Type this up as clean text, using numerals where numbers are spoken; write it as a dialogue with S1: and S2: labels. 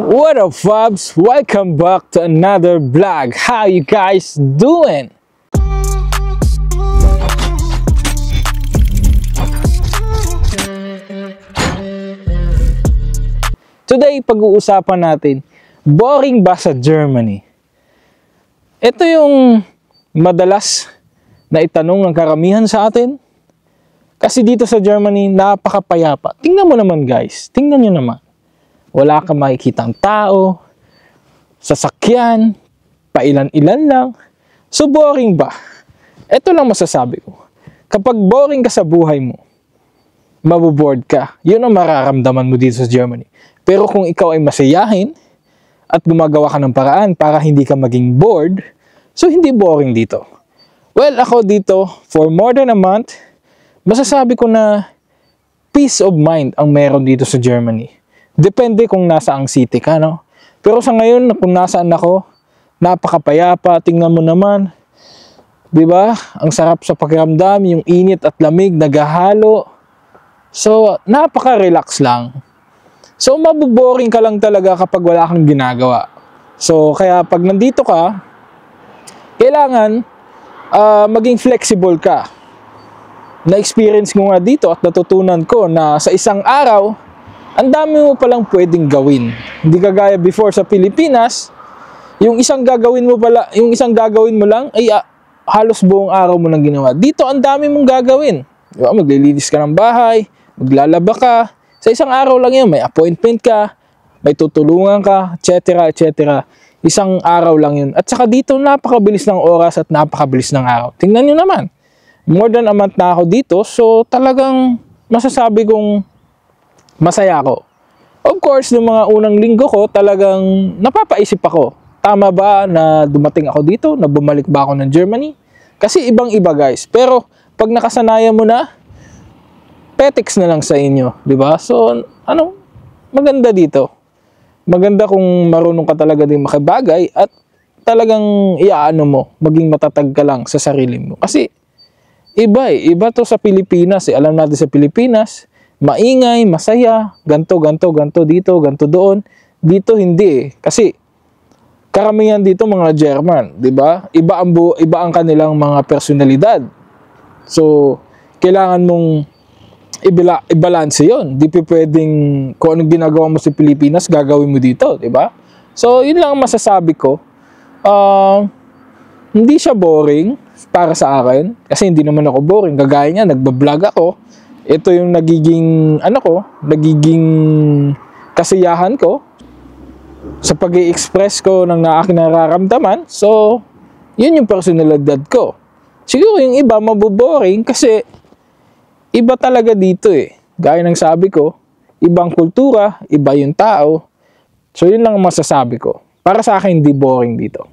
S1: What up, Fabs? Welcome back to another vlog. How you guys doing? Today, pag-uusapan natin, boring ba sa Germany? Ito yung madalas na itanong ng karamihan sa atin. Kasi dito sa Germany, napakapayapa. Tingnan mo naman, guys. Tingnan nyo naman. Wala kang makikitang tao, sasakyan, pailan-ilan lang. So, boring ba? Ito lang masasabi ko. Kapag boring ka sa buhay mo, maboboard ka. Yun ang mararamdaman mo dito sa Germany. Pero kung ikaw ay masayahin at gumagawa ka ng paraan para hindi ka maging bored, so hindi boring dito. Well, ako dito, for more than a month, masasabi ko na peace of mind ang meron dito sa Germany. Depende kung nasaang city ka, no? Pero sa ngayon, kung nasaan ako, napakapayapa, tingnan mo naman. Diba? Ang sarap sa pakiramdam, yung init at lamig, naghahalo. So, napaka-relax lang. So, maboboring ka lang talaga kapag wala kang ginagawa. So, kaya pag nandito ka, kailangan maging flexible ka. Na-experience ko nga dito at natutunan ko na sa isang araw, ang dami mo palang pwedeng gawin. Hindi kagaya before sa Pilipinas, yung isang gagawin mo lang ay halos buong araw mo nang ginawa. Dito ang dami mong gagawin. Diba? Maglilinis ka ng bahay, maglalaba ka. Sa isang araw lang yan, may appointment ka, may tutulungan ka, etc. etc. Isang araw lang yun. At saka dito, napakabilis ng oras at napakabilis ng araw. Tingnan nyo naman. More than a month na ako dito, so talagang masasabi kong masaya ako. Of course, noong mga unang linggo ko, talagang napapaisip ako. Tama ba na dumating ako dito? Na bumalik ba ako ng Germany? Kasi ibang-iba, guys. Pero pag nakasanayan mo na, petics na lang sa inyo, di ba? So, maganda dito. Maganda kung marunong ka talaga din makibagay at talagang maging matatag ka lang sa sarili mo. Kasi iba to sa Pilipinas. Alam natin sa Pilipinas, maingay, masaya, ganto dito, ganto doon. Dito hindi. Kasi karamihan dito mga German, 'di ba? Iba ang kanilang mga personalidad. So, kailangan mong i-balance 'yon. Di pwedeng kung anong ginagawa mo sa Pilipinas, gagawin mo dito, 'di ba? So, 'yun lang ang masasabi ko. Hindi siya boring para sa akin kasi hindi naman ako boring. Kagaya niya, nagba-vlog ako. Ito yung nagiging kasiyahan ko sa pag-i-express ko ng aking nararamdaman. So, yun yung personalidad ko. Siguro yung iba maboboring kasi iba talaga dito eh. Gaya ng sabi ko, ibang kultura, iba yung tao. So, yun lang ang masasabi ko. Para sa akin, hindi boring dito.